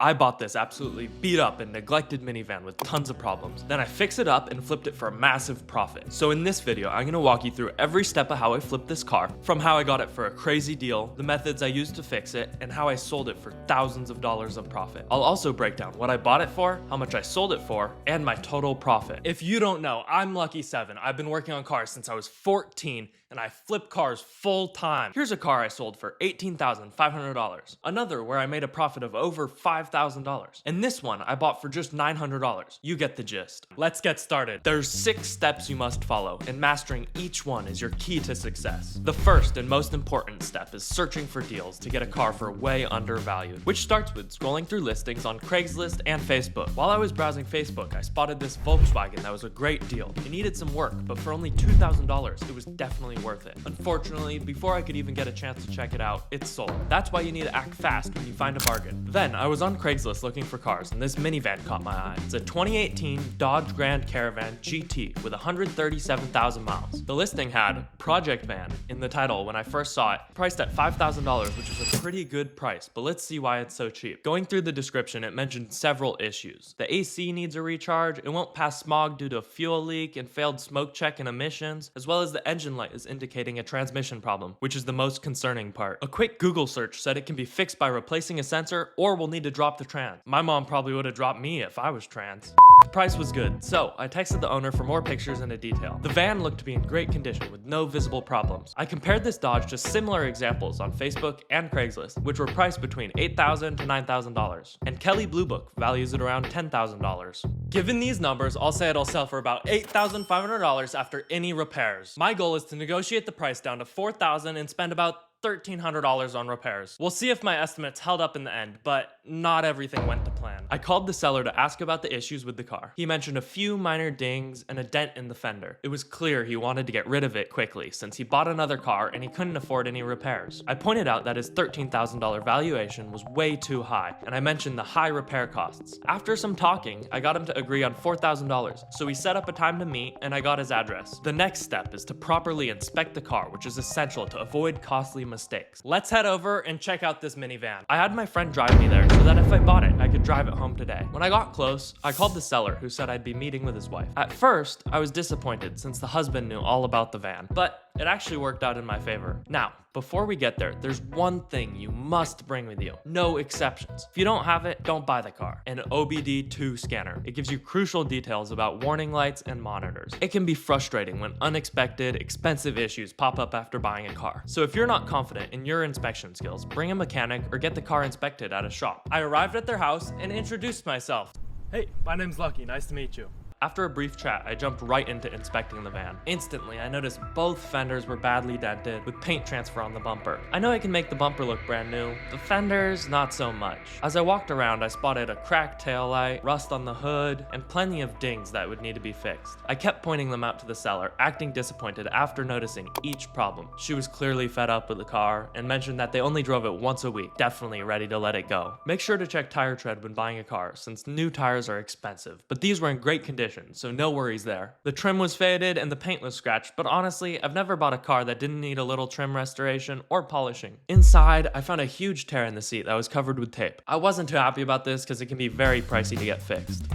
I bought this absolutely beat up and neglected minivan with tons of problems. Then I fixed it up and flipped it for a massive profit. So in this video, I'm gonna walk you through every step of how I flipped this car, from how I got it for a crazy deal, the methods I used to fix it, and how I sold it for thousands of dollars of profit. I'll also break down what I bought it for, how much I sold it for, and my total profit. If you don't know, I'm Lucky 7. I've been working on cars since I was 14, and I flip cars full time. Here's a car I sold for $18,500. Another where I made a profit of over $5,000. And this one I bought for just $900. You get the gist. Let's get started. There's 6 steps you must follow, and mastering each one is your key to success. The first and most important step is searching for deals to get a car for way undervalued, which starts with scrolling through listings on Craigslist and Facebook. While I was browsing Facebook, I spotted this Volkswagen that was a great deal. It needed some work, but for only $2,000, it was definitely worth it. Unfortunately, before I could even get a chance to check it out, it's sold. That's why you need to act fast when you find a bargain. Then I was on Craigslist looking for cars, and this minivan caught my eye. It's a 2018 Dodge Grand Caravan GT with 137,000 miles. The listing had Project Van in the title when I first saw it, priced at $5,000, which is a pretty good price, but let's see why it's so cheap. Going through the description, it mentioned several issues. The AC needs a recharge, it won't pass smog due to a fuel leak and failed smoke check and emissions, as well as the engine light is indicating a transmission problem, which is the most concerning part. A quick Google search said it can be fixed by replacing a sensor or we'll need to drop the trans. My mom probably would have dropped me if I was trans. The price was good, so I texted the owner for more pictures and a detail. The van looked to be in great condition with no visible problems. I compared this Dodge to similar examples on Facebook and Craigslist, which were priced between $8,000 to $9,000, and Kelly Blue Book values it around $10,000. Given these numbers, I'll say it'll sell for about $8,500 after any repairs. My goal is to negotiate the price down to $4,000 and spend about $1,300 on repairs. We'll see if my estimates held up in the end, but not everything went to plan. I called the seller to ask about the issues with the car. He mentioned a few minor dings and a dent in the fender. It was clear he wanted to get rid of it quickly since he bought another car and he couldn't afford any repairs. I pointed out that his $13,000 valuation was way too high, and I mentioned the high repair costs. After some talking, I got him to agree on $4,000, so we set up a time to meet and I got his address. The next step is to properly inspect the car, which is essential to avoid costly mistakes. Let's head over and check out this minivan. I had my friend drive me there so that if I bought it, I could drive it home today. When I got close, I called the seller who said I'd be meeting with his wife. At first, I was disappointed since the husband knew all about the van, but it actually worked out in my favor. Now, before we get there, there's one thing you must bring with you. No exceptions. If you don't have it, don't buy the car. An OBD2 scanner. It gives you crucial details about warning lights and monitors. It can be frustrating when unexpected, expensive issues pop up after buying a car. So if you're not confident in your inspection skills, bring a mechanic or get the car inspected at a shop. I arrived at their house and introduced myself. Hey, my name's Lucky. Nice to meet you. After a brief chat, I jumped right into inspecting the van. Instantly, I noticed both fenders were badly dented with paint transfer on the bumper. I know I can make the bumper look brand new, the fenders not so much. As I walked around, I spotted a cracked taillight, rust on the hood, and plenty of dings that would need to be fixed. I kept pointing them out to the seller, acting disappointed after noticing each problem. She was clearly fed up with the car and mentioned that they only drove it once a week, definitely ready to let it go. Make sure to check tire tread when buying a car since new tires are expensive, but these were in great condition, so no worries there. The trim was faded and the paint was scratched, but honestly, I've never bought a car that didn't need a little trim restoration or polishing. Inside, I found a huge tear in the seat that was covered with tape. I wasn't too happy about this because it can be very pricey to get fixed.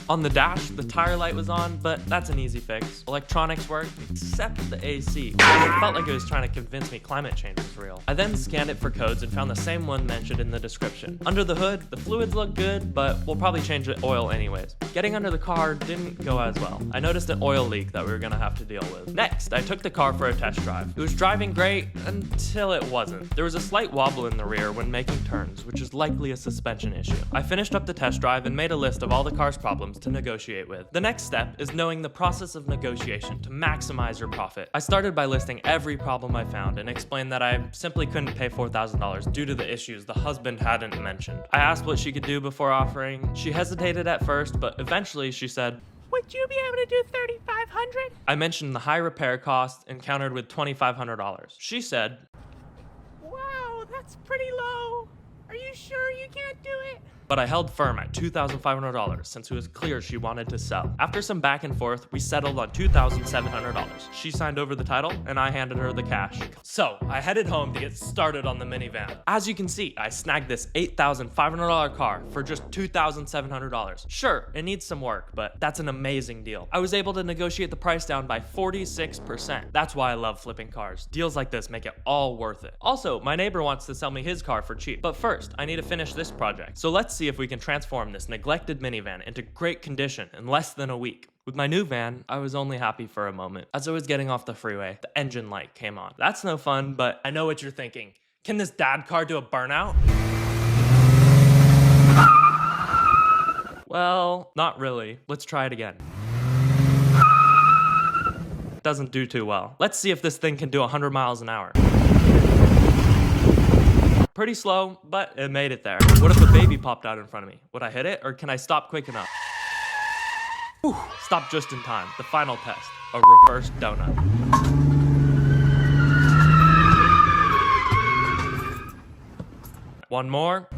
On the dash, the tire light was on, but that's an easy fix. Electronics worked, except the AC. It felt like it was trying to convince me climate change was real. I then scanned it for codes and found the same one mentioned in the description. Under the hood, the fluids look good, but we'll probably change the oil anyways. Getting under the car didn't go as well. I noticed an oil leak that we were gonna have to deal with. Next, I took the car for a test drive. It was driving great until it wasn't. There was a slight wobble in the rear when making turns, which is likely a suspension issue. I finished up the test drive and made a list of all the car's problems to negotiate with. The next step is knowing the process of negotiation to maximize your profit. I started by listing every problem I found and explained that I simply couldn't pay $4,000 due to the issues the husband hadn't mentioned. I asked what she could do before offering. She hesitated at first, but eventually she said, "Would you be able to do $3,500? I mentioned the high repair cost and countered with $2,500. She said, Wow, that's pretty low. Are you sure you can't do it? but I held firm at $2,500 since it was clear she wanted to sell. After some back and forth, we settled on $2,700. She signed over the title and I handed her the cash. So I headed home to get started on the minivan. As you can see, I snagged this $8,500 car for just $2,700. Sure, it needs some work, but that's an amazing deal. I was able to negotiate the price down by 46%. That's why I love flipping cars. Deals like this make it all worth it. Also, my neighbor wants to sell me his car for cheap. But first, I need to finish this project. So let's see if we can transform this neglected minivan into great condition in less than a week. With my new van, I was only happy for a moment. As I was getting off the freeway, the engine light came on. That's no fun, but I know what you're thinking. Can this dad car do a burnout? Well, not really. Let's try it again. Doesn't do too well. Let's see if this thing can do 100 miles an hour. Pretty slow, but it made it there. What if a baby popped out in front of me? Would I hit it, or can I stop quick enough? Whew, stop just in time. The final test, a reverse donut. One more.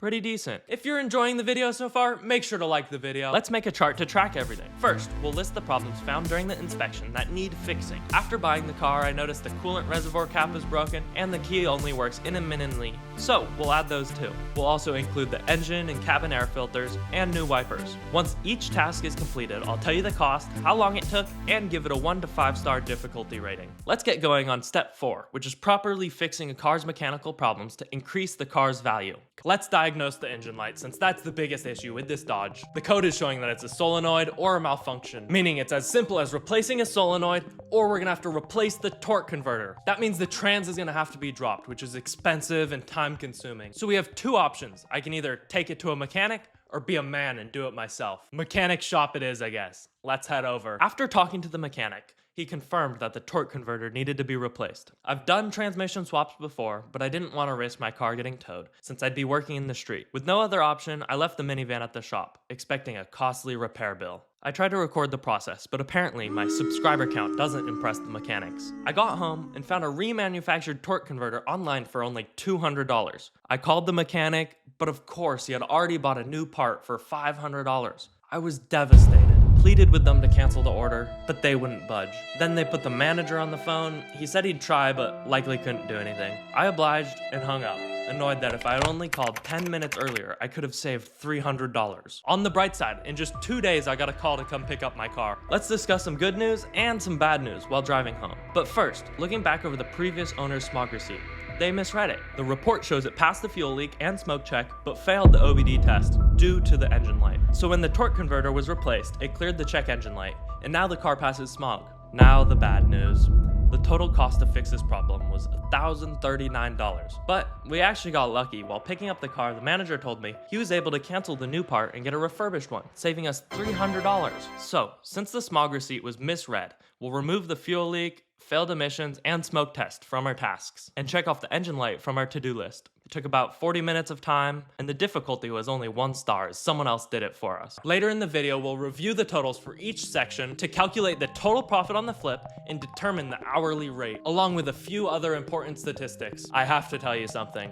Pretty decent. If you're enjoying the video so far, make sure to like the video. Let's make a chart to track everything. First, we'll list the problems found during the inspection that need fixing. After buying the car, I noticed the coolant reservoir cap is broken and the key only works intermittently. So we'll add those too. We'll also include the engine and cabin air filters and new wipers. Once each task is completed, I'll tell you the cost, how long it took, and give it a 1 to 5 star difficulty rating. Let's get going on step 4, which is properly fixing a car's mechanical problems to increase the car's value. Let's diagnose the engine light, since that's the biggest issue with this Dodge. The code is showing that it's a solenoid or a malfunction, meaning it's as simple as replacing a solenoid, or we're gonna have to replace the torque converter. That means the trans is gonna have to be dropped, which is expensive and time consuming. So we have two options. I can either take it to a mechanic or be a man and do it myself. Mechanic shop it is, I guess. Let's head over. After talking to the mechanic, he confirmed that the torque converter needed to be replaced. I've done transmission swaps before, but I didn't want to risk my car getting towed, since I'd be working in the street. With no other option, I left the minivan at the shop, expecting a costly repair bill. I tried to record the process, but apparently my subscriber count doesn't impress the mechanics. I got home and found a remanufactured torque converter online for only $200. I called the mechanic, but of course he had already bought a new part for $500. I was devastated. Pleaded with them to cancel the order, but they wouldn't budge. Then they put the manager on the phone. He said he'd try, but likely couldn't do anything. I obliged and hung up, annoyed that if I had only called 10 minutes earlier, I could have saved $300. On the bright side, in just 2 days, I got a call to come pick up my car. Let's discuss some good news and some bad news while driving home. But first, looking back over the previous owner's smog receipt, they misread it. The report shows it passed the fuel leak and smoke check, but failed the OBD test due to the engine light. So when the torque converter was replaced, it cleared the check engine light, and now the car passes smog. Now the bad news. The total cost to fix this problem was $1,039. But we actually got lucky. While picking up the car, the manager told me he was able to cancel the new part and get a refurbished one, saving us $300. So, since the smog receipt was misread, we'll remove the fuel leak, failed emissions, and smoke test from our tasks, and check off the engine light from our to-do list. It took about 40 minutes of time, and the difficulty was only 1 star as someone else did it for us. Later in the video, we'll review the totals for each section to calculate the total profit on the flip and determine the hourly rate, along with a few other important statistics. I have to tell you something.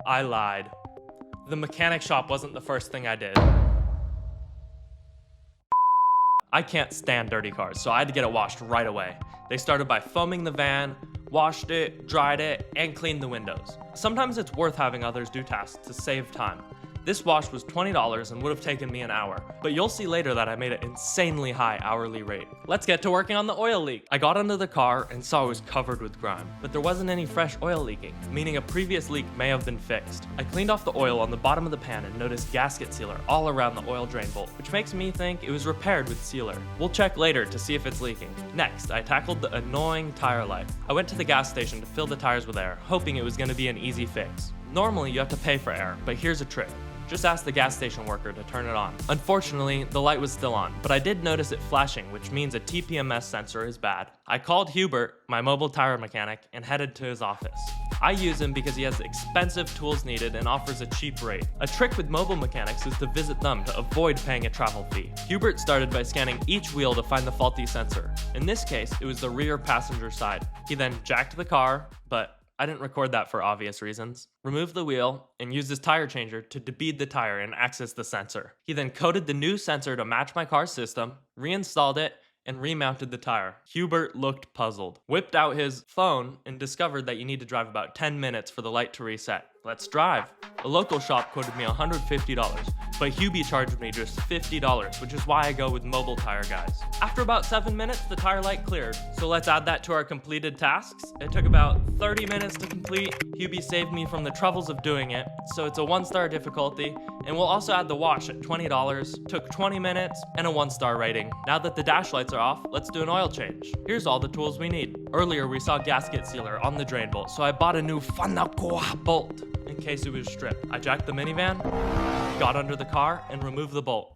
I lied. The mechanic shop wasn't the first thing I did. I can't stand dirty cars, so I had to get it washed right away. They started by foaming the van, washed it, dried it, and cleaned the windows. Sometimes it's worth having others do tasks to save time. This wash was $20 and would have taken me an hour, but you'll see later that I made an insanely high hourly rate. Let's get to working on the oil leak. I got under the car and saw it was covered with grime, but there wasn't any fresh oil leaking, meaning a previous leak may have been fixed. I cleaned off the oil on the bottom of the pan and noticed gasket sealer all around the oil drain bolt, which makes me think it was repaired with sealer. We'll check later to see if it's leaking. Next, I tackled the annoying tire light. I went to the gas station to fill the tires with air, hoping it was going to be an easy fix. Normally, you have to pay for air, but here's a trick. Just ask the gas station worker to turn it on. Unfortunately, the light was still on, but I did notice it flashing, which means a TPMS sensor is bad. I called Hubert, my mobile tire mechanic, and headed to his office. I use him because he has expensive tools needed and offers a cheap rate. A trick with mobile mechanics is to visit them to avoid paying a travel fee. Hubert started by scanning each wheel to find the faulty sensor. In this case, it was the rear passenger side. He then jacked the car, but I didn't record that for obvious reasons. Removed the wheel and used his tire changer to debead the tire and access the sensor. He then coded the new sensor to match my car's system, reinstalled it, and remounted the tire. Hubert looked puzzled. Whipped out his phone and discovered that you need to drive about 10 minutes for the light to reset. Let's drive. A local shop quoted me $150, but Hubie charged me just $50, which is why I go with mobile tire guys. After about 7 minutes, the tire light cleared. So let's add that to our completed tasks. It took about 30 minutes to complete. Hubie saved me from the troubles of doing it, so it's a 1-star difficulty. And we'll also add the wash at $20. Took 20 minutes and a 1-star rating. Now that the dash lights are off, let's do an oil change. Here's all the tools we need. Earlier we saw gasket sealer on the drain bolt, so I bought a new Fanakoa bolt in case it was stripped. I jacked the minivan, got under the car, and removed the bolt.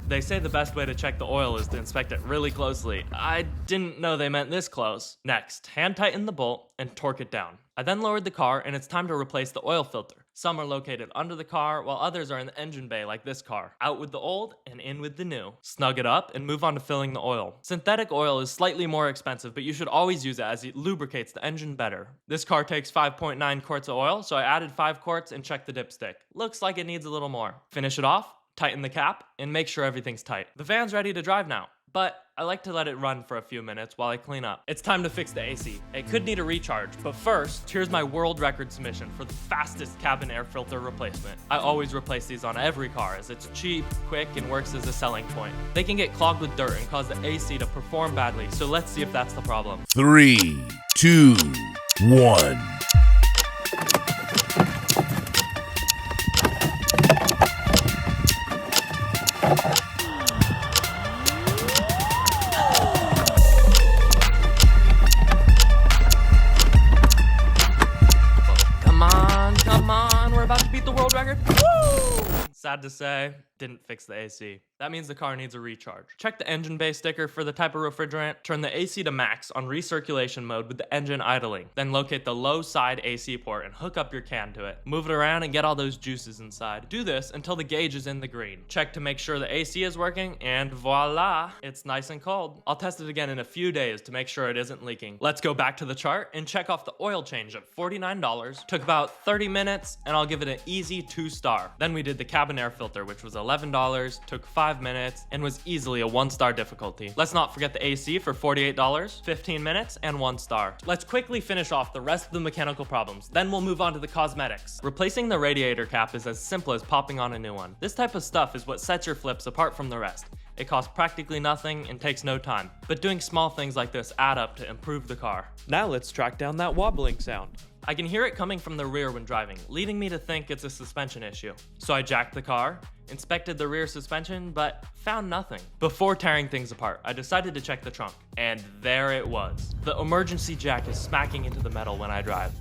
They say the best way to check the oil is to inspect it really closely. I didn't know they meant this close. Next, hand tighten the bolt and torque it down. I then lowered the car and it's time to replace the oil filter. Some are located under the car while others are in the engine bay like this car. Out with the old and in with the new. Snug it up and move on to filling the oil. Synthetic oil is slightly more expensive, but you should always use it as it lubricates the engine better. This car takes 5.9 quarts of oil, so I added 5 quarts and checked the dipstick. Looks like it needs a little more. Finish it off, tighten the cap, and make sure everything's tight. The van's ready to drive now, but I like to let it run for a few minutes while I clean up. It's time to fix the AC. It could need a recharge, but first, here's my world record submission for the fastest cabin air filter replacement. I always replace these on every car as it's cheap, quick, and works as a selling point. They can get clogged with dirt and cause the AC to perform badly, so let's see if that's the problem. 3, 2, 1. Come on, we're about to beat the world record. Woo! Sad to say, didn't fix the AC. That means the car needs a recharge. Check the engine bay sticker for the type of refrigerant. Turn the AC to max on recirculation mode with the engine idling. Then locate the low side AC port and hook up your can to it. Move it around and get all those juices inside. Do this until the gauge is in the green. Check to make sure the AC is working, and voila, it's nice and cold. I'll test it again in a few days to make sure it isn't leaking. Let's go back to the chart and check off the oil change at $49. Took about 30 minutes, and I'll give it an easy 2-star. Then we did the cabin air filter, which was $11, took 5 minutes, and was easily a 1-star difficulty. Let's not forget the AC for $48, 15 minutes, and 1 star. Let's quickly finish off the rest of the mechanical problems, then we'll move on to the cosmetics. Replacing the radiator cap is as simple as popping on a new one. This type of stuff is what sets your flips apart from the rest. It costs practically nothing and takes no time, but doing small things like this add up to improve the car. Now let's track down that wobbling sound. I can hear it coming from the rear when driving, leading me to think it's a suspension issue. So I jacked the car, inspected the rear suspension, but found nothing. Before tearing things apart, I decided to check the trunk, and there it was. The emergency jack is smacking into the metal when I drive.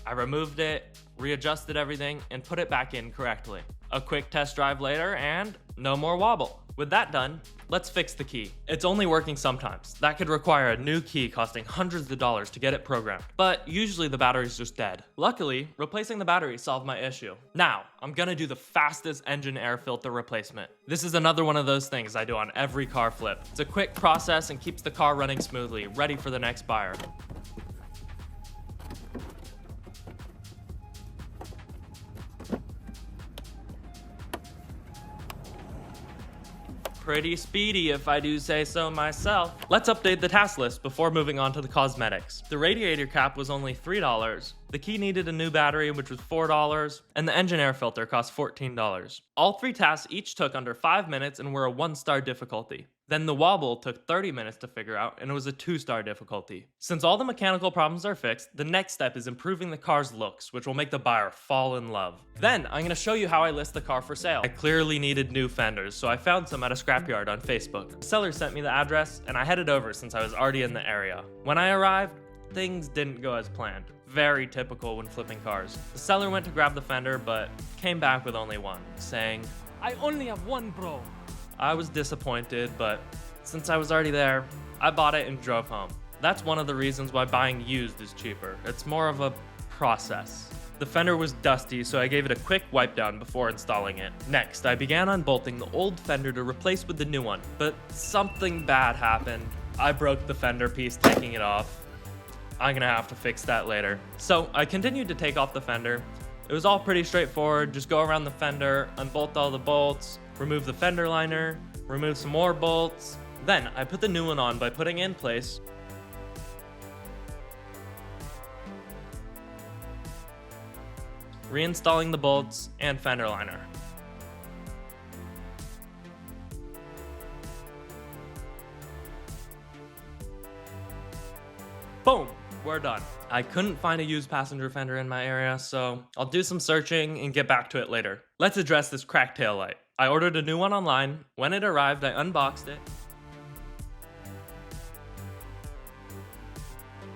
I removed it, readjusted everything, and put it back in correctly. A quick test drive later, and no more wobble. With that done, let's fix the key. It's only working sometimes. That could require a new key costing hundreds of dollars to get it programmed, but usually the battery's just dead. Luckily, replacing the battery solved my issue. Now, I'm gonna do the fastest engine air filter replacement. This is another one of those things I do on every car flip. It's a quick process and keeps the car running smoothly, ready for the next buyer. Pretty speedy if I do say so myself. Let's update the task list before moving on to the cosmetics. The radiator cap was only $3, the key needed a new battery which was $4, and the engine air filter cost $14. All 3 tasks each took under 5 minutes and were a 1-star difficulty. Then the wobble took 30 minutes to figure out and it was a 2-star difficulty. Since all the mechanical problems are fixed, the next step is improving the car's looks, which will make the buyer fall in love. Then I'm gonna show you how I list the car for sale. I clearly needed new fenders, so I found some at a scrapyard on Facebook. The seller sent me the address and I headed over since I was already in the area. When I arrived, things didn't go as planned. Very typical when flipping cars. The seller went to grab the fender, but came back with only one, saying, I only have one, bro. I was disappointed, but since I was already there, I bought it and drove home. That's one of the reasons why buying used is cheaper. It's more of a process. The fender was dusty, so I gave it a quick wipe down before installing it. Next, I began unbolting the old fender to replace with the new one, but something bad happened. I broke the fender piece taking it off. I'm gonna have to fix that later. So I continued to take off the fender. It was all pretty straightforward. Just go around the fender, unbolt all the bolts, remove the fender liner, remove some more bolts. Then I put the new one on by putting it in place, reinstalling the bolts and fender liner. Boom, we're done. I couldn't find a used passenger fender in my area, so I'll do some searching and get back to it later. Let's address this cracked taillight. I ordered a new one online. When it arrived, I unboxed it.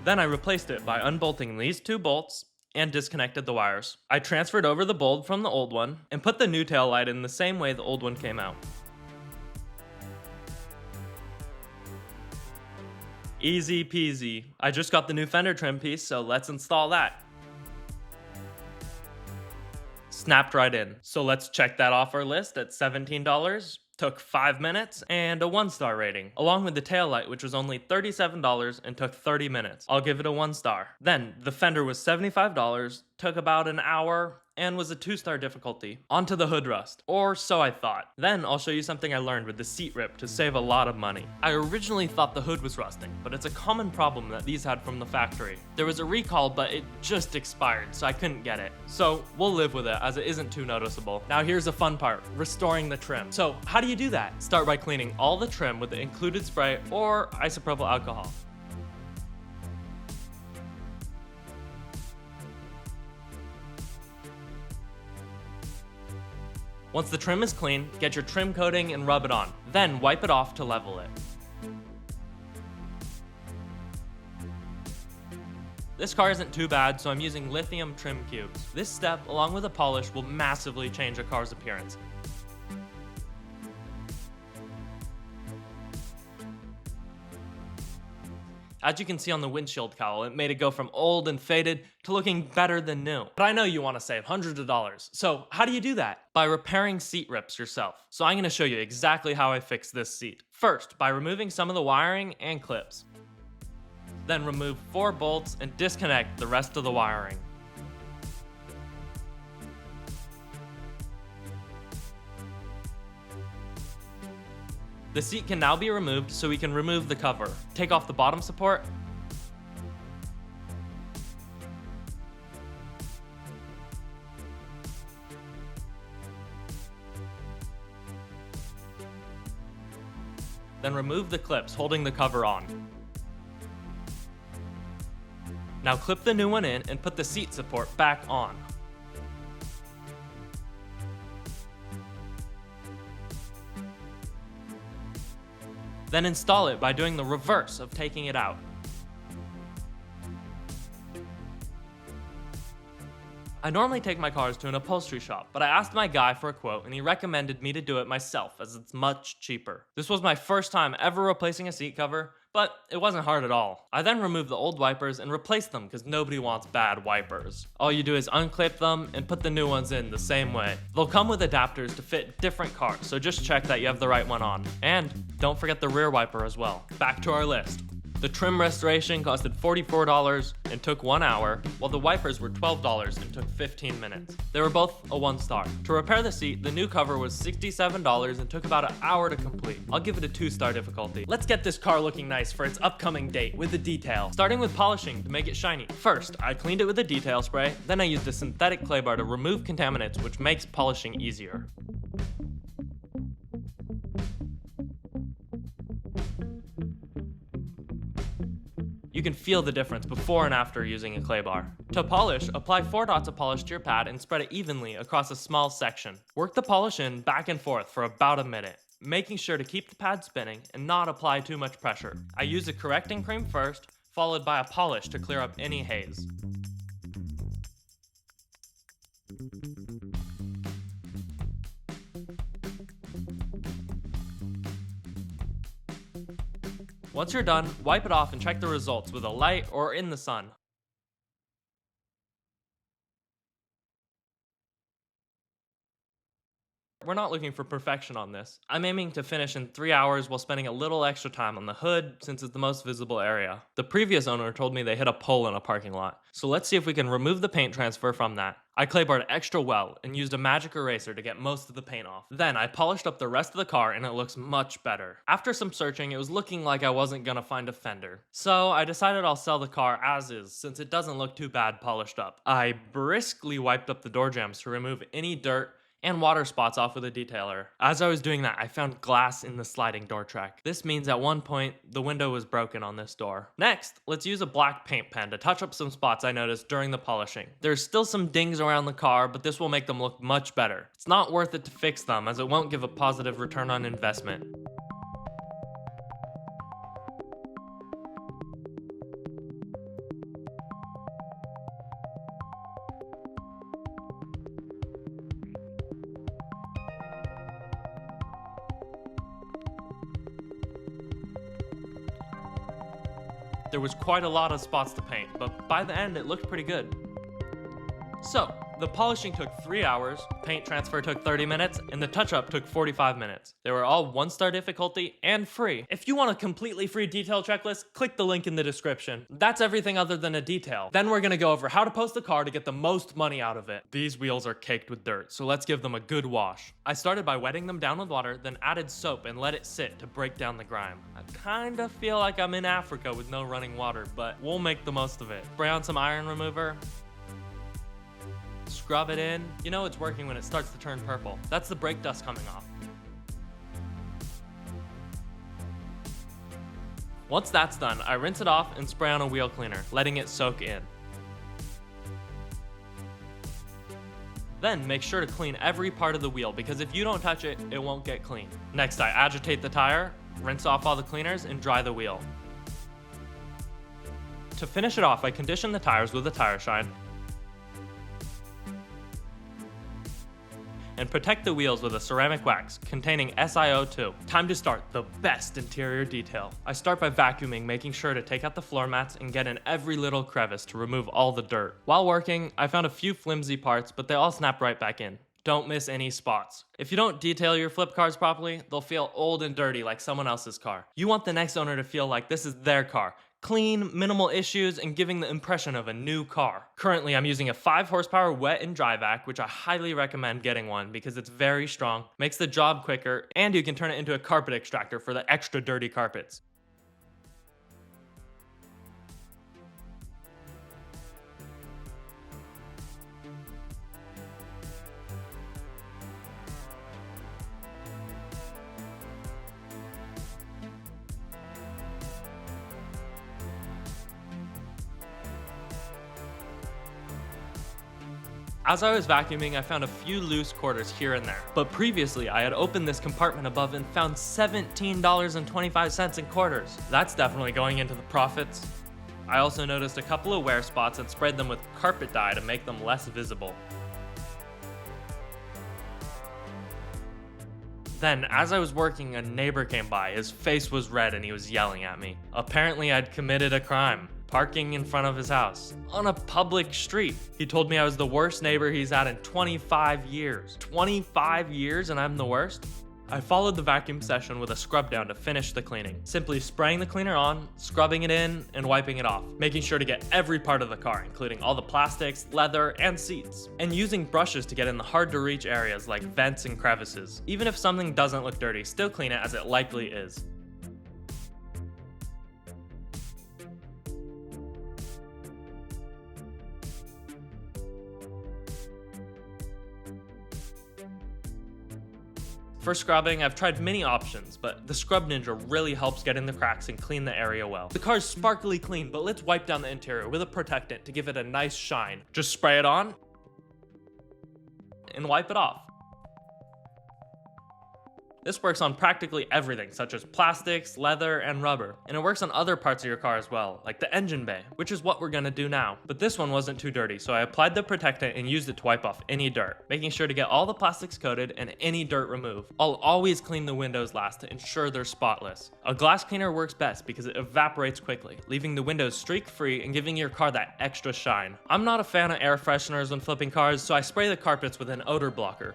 Then I replaced it by unbolting these two bolts and disconnected the wires. I transferred over the bulb from the old one and put the new tail light in the same way the old one came out. Easy peasy. I just got the new fender trim piece, so let's install that. Snapped right in. So let's check that off our list at $17. Took 5 minutes and a 1-star rating, along with the taillight, which was only $37 and took 30 minutes. I'll give it a 1 star. Then the fender was $75, took about an hour, and was a 2-star difficulty. Onto the hood rust, or so I thought. Then I'll show you something I learned with the seat rip to save a lot of money. I originally thought the hood was rusting, but it's a common problem that these had from the factory. There was a recall, but it just expired, so I couldn't get it. So we'll live with it, as it isn't too noticeable. Now here's the fun part, restoring the trim. So how do you do that? Start by cleaning all the trim with the included spray or isopropyl alcohol. Once the trim is clean, get your trim coating and rub it on. Then wipe it off to level it. This car isn't too bad, so I'm using lithium trim cubes. This step, along with a polish, will massively change a car's appearance. As you can see on the windshield cowl, it made it go from old and faded to looking better than new. But I know you want to save hundreds of dollars. So how do you do that? By repairing seat rips yourself. So I'm going to show you exactly how I fixed this seat. First, by removing some of the wiring and clips. Then remove 4 bolts and disconnect the rest of the wiring. The seat can now be removed, so we can remove the cover. Take off the bottom support. Then remove the clips holding the cover on. Now clip the new one in and put the seat support back on. Then install it by doing the reverse of taking it out. I normally take my cars to an upholstery shop, but I asked my guy for a quote and he recommended me to do it myself as it's much cheaper. This was my first time ever replacing a seat cover, but it wasn't hard at all. I then removed the old wipers and replaced them because nobody wants bad wipers. All you do is unclip them and put the new ones in the same way. They'll come with adapters to fit different cars, so just check that you have the right one on. And don't forget the rear wiper as well. Back to our list. The trim restoration costed $44 and took 1 hour, while the wipers were $12 and took 15 minutes. They were both a 1 star. To repair the seat, the new cover was $67 and took about an hour to complete. I'll give it a 2-star difficulty. Let's get this car looking nice for its upcoming date with the detail. Starting with polishing to make it shiny. First, I cleaned it with a detail spray, then I used a synthetic clay bar to remove contaminants, which makes polishing easier. You can feel the difference before and after using a clay bar. To polish, apply 4 dots of polish to your pad and spread it evenly across a small section. Work the polish in back and forth for about a minute, making sure to keep the pad spinning and not apply too much pressure. I use a correcting cream first, followed by a polish to clear up any haze. Once you're done, wipe it off and check the results with a light or in the sun. We're not looking for perfection on this. I'm aiming to finish in 3 hours while spending a little extra time on the hood since it's the most visible area. The previous owner told me they hit a pole in a parking lot, so let's see if we can remove the paint transfer from that. I claybarred extra well and used a magic eraser to get most of the paint off. Then I polished up the rest of the car and it looks much better. After some searching, it was looking like I wasn't gonna find a fender. So I decided I'll sell the car as is since it doesn't look too bad polished up. I briskly wiped up the door jambs to remove any dirt and water spots off with a detailer. As I was doing that, I found glass in the sliding door track. This means at one point, the window was broken on this door. Next, let's use a black paint pen to touch up some spots I noticed during the polishing. There's still some dings around the car, but this will make them look much better. It's not worth it to fix them as it won't give a positive return on investment. There was quite a lot of spots to paint, but by the end it looked pretty good. So, the polishing took 3 hours, paint transfer took 30 minutes, and the touch-up took 45 minutes. They were all 1-star difficulty and free. If you want a completely free detail checklist, click the link in the description. That's everything other than a detail. Then we're gonna go over how to post the car to get the most money out of it. These wheels are caked with dirt, so let's give them a good wash. I started by wetting them down with water, then added soap and let it sit to break down the grime. I kinda feel like I'm in Africa with no running water, but we'll make the most of it. Spray on some iron remover. Scrub it in. You know it's working when it starts to turn purple. That's the brake dust coming off. Once that's done, I rinse it off and spray on a wheel cleaner, letting it soak in. Then make sure to clean every part of the wheel because if you don't touch it, it won't get clean. Next, I agitate the tire, rinse off all the cleaners, and dry the wheel. To finish it off, I condition the tires with a tire shine and protect the wheels with a ceramic wax containing SiO2. Time to start the best interior detail. I start by vacuuming, making sure to take out the floor mats and get in every little crevice to remove all the dirt. While working, I found a few flimsy parts, but they all snap right back in. Don't miss any spots. If you don't detail your flip cars properly, they'll feel old and dirty like someone else's car. You want the next owner to feel like this is their car. Clean, minimal issues, and giving the impression of a new car. Currently, I'm using a 5 horsepower wet and dry vac, which I highly recommend getting one because it's very strong, makes the job quicker, and you can turn it into a carpet extractor for the extra dirty carpets. As I was vacuuming, I found a few loose quarters here and there. But previously, I had opened this compartment above and found $17.25 in quarters. That's definitely going into the profits. I also noticed a couple of wear spots and sprayed them with carpet dye to make them less visible. Then, as I was working, a neighbor came by. His face was red and he was yelling at me. Apparently, I'd committed a crime. Parking in front of his house on a public street. He told me I was the worst neighbor he's had in 25 years. 25 years and I'm the worst? I followed the vacuum session with a scrub down to finish the cleaning. Simply spraying the cleaner on, scrubbing it in, and wiping it off. Making sure to get every part of the car, including all the plastics, leather, and seats. And using brushes to get in the hard to reach areas like vents and crevices. Even if something doesn't look dirty, still clean it as it likely is. For scrubbing, I've tried many options, but the Scrub Ninja really helps get in the cracks and clean the area well. The car's sparkly clean, but let's wipe down the interior with a protectant to give it a nice shine. Just spray it on and wipe it off. This works on practically everything, such as plastics, leather, and rubber. And it works on other parts of your car as well, like the engine bay, which is what we're gonna do now. But this one wasn't too dirty, so I applied the protectant and used it to wipe off any dirt, making sure to get all the plastics coated and any dirt removed. I'll always clean the windows last to ensure they're spotless. A glass cleaner works best because it evaporates quickly, leaving the windows streak-free and giving your car that extra shine. I'm not a fan of air fresheners when flipping cars, so I spray the carpets with an odor blocker.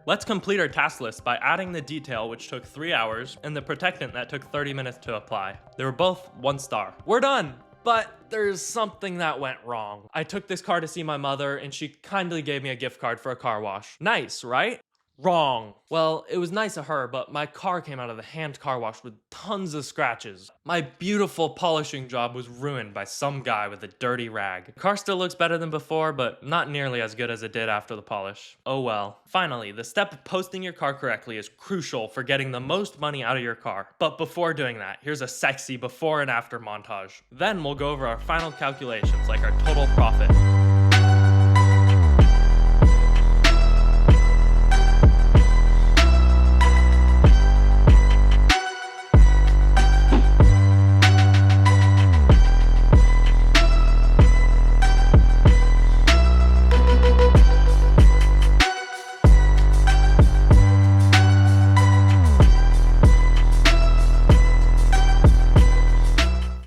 Let's complete our task list by adding the detail, which took 3 hours, and the protectant that took 30 minutes to apply. They were both 1 star. We're done! But there's something that went wrong. I took this car to see my mother, and she kindly gave me a gift card for a car wash. Nice, right? Wrong. Well, it was nice of her, but my car came out of the hand car wash with tons of scratches. My beautiful polishing job was ruined by some guy with a dirty rag. The car still looks better than before, but not nearly as good as it did after the polish. Oh well. Finally, the step of posting your car correctly is crucial for getting the most money out of your car. But before doing that, here's a sexy before and after montage. Then we'll go over our final calculations, like our total profit.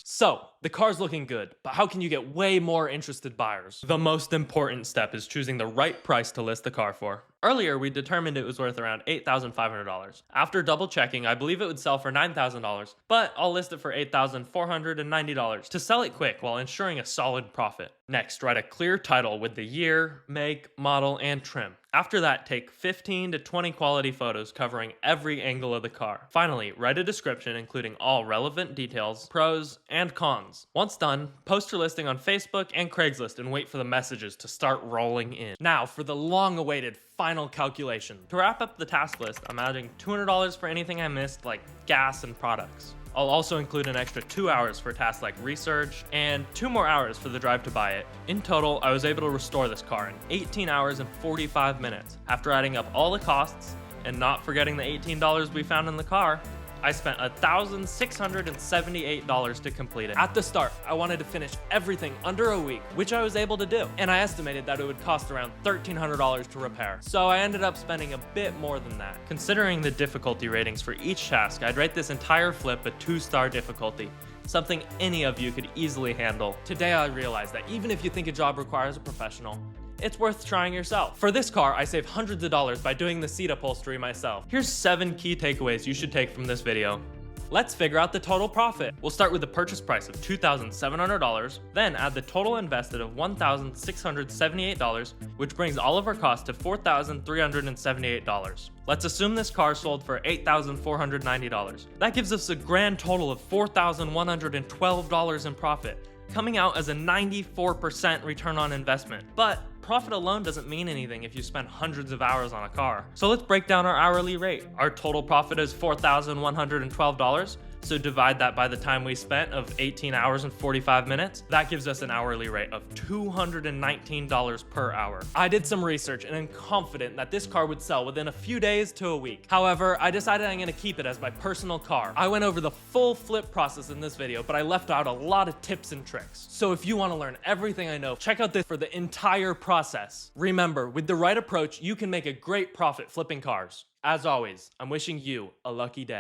So, the car's looking good, but how can you get way more interested buyers? The most important step is choosing the right price to list the car for. Earlier, we determined it was worth around $8,500. After double checking, I believe it would sell for $9,000, but I'll list it for $8,490 to sell it quick while ensuring a solid profit. Next, write a clear title with the year, make, model, and trim. After that, take 15 to 20 quality photos covering every angle of the car. Finally, write a description including all relevant details, pros, and cons. Once done, post your listing on Facebook and Craigslist and wait for the messages to start rolling in. Now, for the long-awaited final calculation. To wrap up the task list, I'm adding $200 for anything I missed, like gas and products. I'll also include an extra 2 hours for tasks like research and 2 more hours for the drive to buy it. In total, I was able to restore this car in 18 hours and 45 minutes. After adding up all the costs and not forgetting the $18 we found in the car, I spent $1,678 to complete it. At the start, I wanted to finish everything under a week, which I was able to do, and I estimated that it would cost around $1,300 to repair. So I ended up spending a bit more than that. Considering the difficulty ratings for each task, I'd rate this entire flip a 2-star difficulty, something any of you could easily handle. Today I realized that even if you think a job requires a professional, it's worth trying yourself. For this car, I saved hundreds of dollars by doing the seat upholstery myself. Here's 7 key takeaways you should take from this video. Let's figure out the total profit. We'll start with the purchase price of $2,700, then add the total invested of $1,678, which brings all of our costs to $4,378. Let's assume this car sold for $8,490. That gives us a grand total of $4,112 in profit, coming out as a 94% return on investment. But profit alone doesn't mean anything if you spend hundreds of hours on a car. So let's break down our hourly rate. Our total profit is $4,112. So divide that by the time we spent of 18 hours and 45 minutes. That gives us an hourly rate of $219 per hour. I did some research and am confident that this car would sell within a few days to a week. However, I decided I'm gonna keep it as my personal car. I went over the full flip process in this video, but I left out a lot of tips and tricks. So if you wanna learn everything I know, check out this for the entire process. Remember, with the right approach, you can make a great profit flipping cars. As always, I'm wishing you a lucky day.